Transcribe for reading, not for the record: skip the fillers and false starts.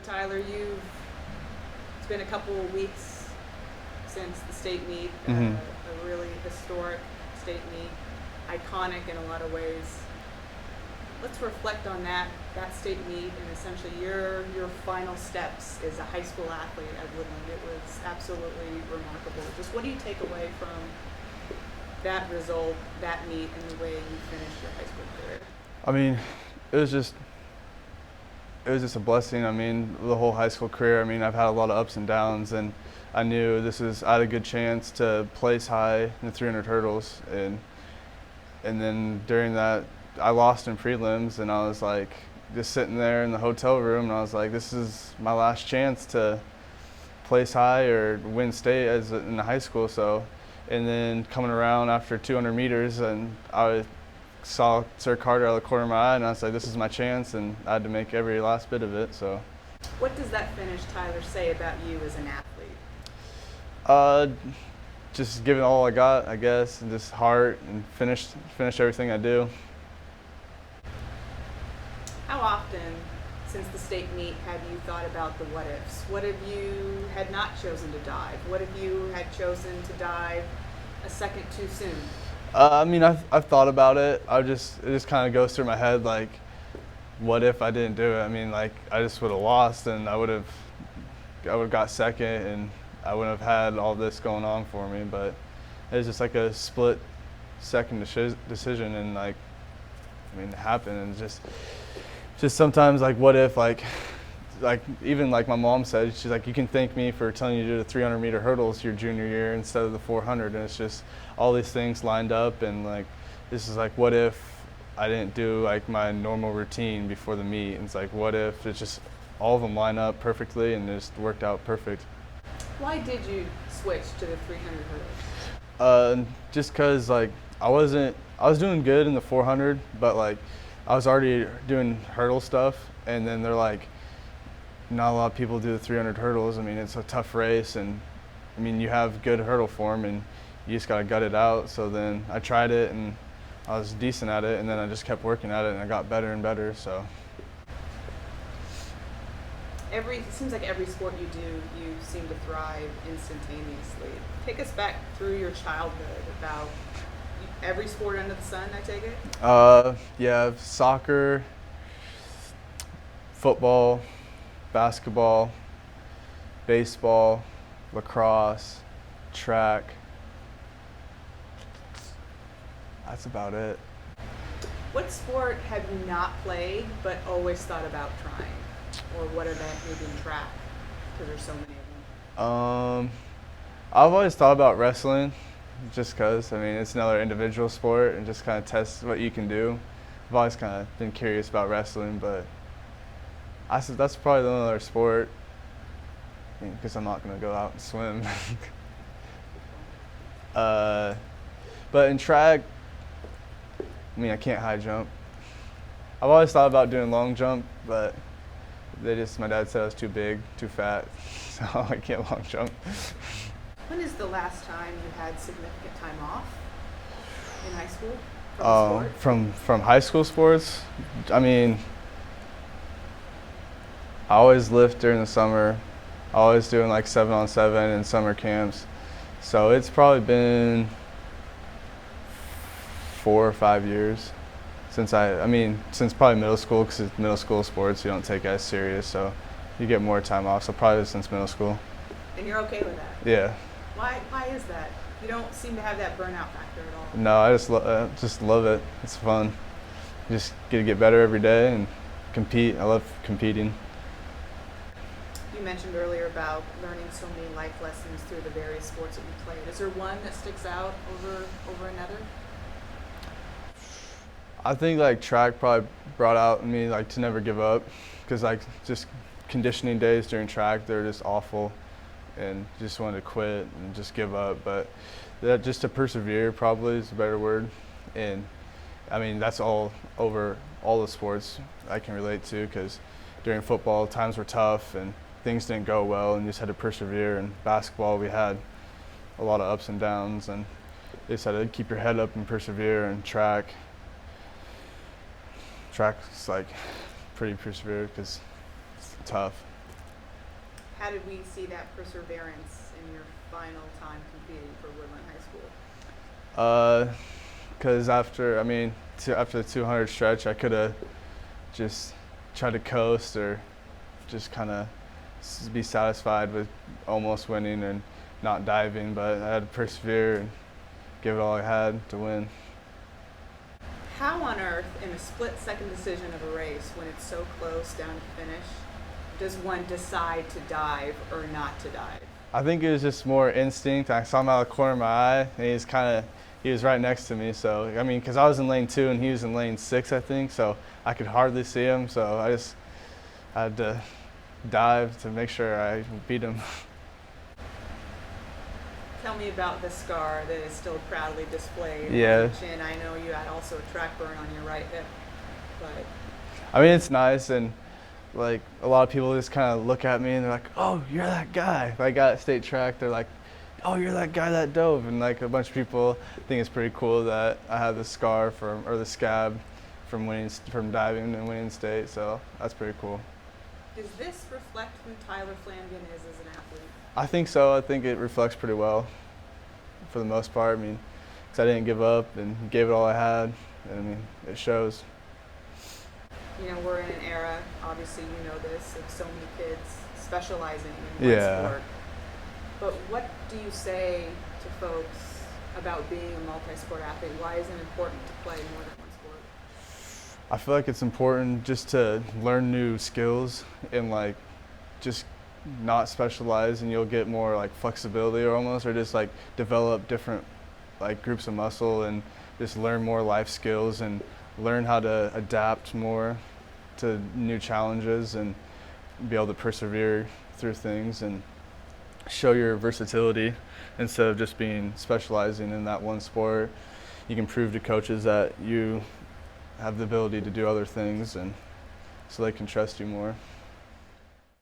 Tyler, it's been a couple of weeks since the state meet, Hmm. a really historic state meet, iconic in a lot of ways. Let's reflect on that state meet and essentially your final steps as a high school athlete at Woodland. It was absolutely remarkable. Just what do you take away from that result, that meet, and the way you finished your high school career? I mean, it was just it was just a blessing. I mean, the whole high school career. I mean, I've had a lot of ups and downs, and I knew I had a good chance to place high in the 300 hurdles, and then during that, I lost in prelims, and I was like just sitting there in the hotel room, and I was like, this is my last chance to place high or win state in the high school. So, and then coming around after 200 meters, and I saw Sir Carter out of the corner of my eye, and I was like, this is my chance, and I had to make every last bit of it. So, What does that finish, Tyler, say about you as an athlete? uh, just giving all I got, I guess, and just heart and finish everything I do. How often, since the state meet, have you thought about the what ifs? What if you had not chosen to dive? What if you had chosen to dive a second too soon? I mean, I've thought about it. It just kind of goes through my head like, what if I didn't do it? I mean, like I just would have lost, and I would have got second, and I wouldn't have had all this going on for me. But it was just like a split second decision, and like, I mean, it happened, and just sometimes like, what if like even like my mom said, she's like, you can thank me for telling you to do the 300-meter hurdles your junior year instead of the 400. And it's just all these things lined up, and like this is like, what if I didn't do like my normal routine before the meet? And it's like, what if it's just all of them line up perfectly and it just worked out perfect. Why did you switch to the 300 hurdles? Just cause like I was doing good in the 400, but like I was already doing hurdle stuff, and then they're like, not a lot of people do the 300 hurdles. I mean, it's a tough race, and I mean, you have good hurdle form, and you just gotta gut it out. So then I tried it, and I was decent at it, and then I just kept working at it, and I got better and better. So It seems like every sport you do, you seem to thrive instantaneously. Take us back through your childhood about every sport under the sun, I take it? yeah, soccer, football, basketball, baseball, lacrosse, track. That's about it. What sport have you not played but always thought about trying? Or what are they maybe in track? Because there's so many of them. I've always thought about wrestling, just because, I mean, it's another individual sport and just kind of test what you can do. I've always kind of been curious about wrestling, but that's probably the only other sport, because I'm not going to go out and swim. But in track, I mean, I can't high jump. I've always thought about doing long jump, but my dad said I was too big, too fat, so I can't long jump. When is the last time you had significant time off in high school from a sport? From high school sports, I mean, I always lift during the summer. I always doing like 7-on-7 and summer camps. So it's probably been 4 or 5 years since since probably middle school, because it's middle school sports, you don't take it as serious, so you get more time off. So probably since middle school. And you're okay with that? Yeah. Why is that? You don't seem to have that burnout factor at all. No, I just love it. It's fun. You just get better every day and compete. I love competing. You mentioned earlier about learning so many life lessons through the various sports that you played. Is there one that sticks out over another? I think like track probably brought out in me like to never give up, because like just conditioning days during track, they're just awful, and just wanted to quit and just give up. But that just to persevere probably is a better word. And I mean, that's all over all the sports I can relate to, because during football times were tough and things didn't go well, and you just had to persevere. And basketball, we had a lot of ups and downs, and you just had to keep your head up and persevere. And track's like pretty persevered because it's tough. how did we see that perseverance in your final time competing for Woodland High School? Because after the 200 stretch, I could have just tried to coast or just kind of be satisfied with almost winning and not diving, but I had to persevere and give it all I had to win. How on earth, in a split-second decision of a race, when it's so close down to finish, does one decide to dive or not to dive? I think it was just more instinct. I saw him out of the corner of my eye, and he was right next to me. So, I mean, because I was in lane 2 and he was in lane 6, I think, so I could hardly see him. So I just had to dive to make sure I beat him. Tell me about the scar that is still proudly displayed on Yeah. your chin. I know you had also a track burn on your right hip, but I mean, it's nice, and like a lot of people just kind of look at me and they're like, "Oh, you're that guy." If I got state track, they're like, "Oh, you're that guy that dove," and like a bunch of people think it's pretty cool that I have the scar or the scab from diving and winning state. So that's pretty cool. does this reflect who Tyler Flanagan is as an athlete? I think so. I think it reflects pretty well, for the most part. I mean, because I didn't give up and gave it all I had, and I mean, it shows. You know, we're in an era, obviously you know this, of so many kids specializing in one Yeah. sport. But what do you say to folks about being a multi-sport athlete? Why is it important to play more than one sport? I feel like it's important just to learn new skills and like just not specialize, and you'll get more like flexibility or just like develop different like groups of muscle and just learn more life skills and learn how to adapt more to new challenges and be able to persevere through things and show your versatility instead of just being specializing in that one sport. You can prove to coaches that you have the ability to do other things, and so they can trust you more.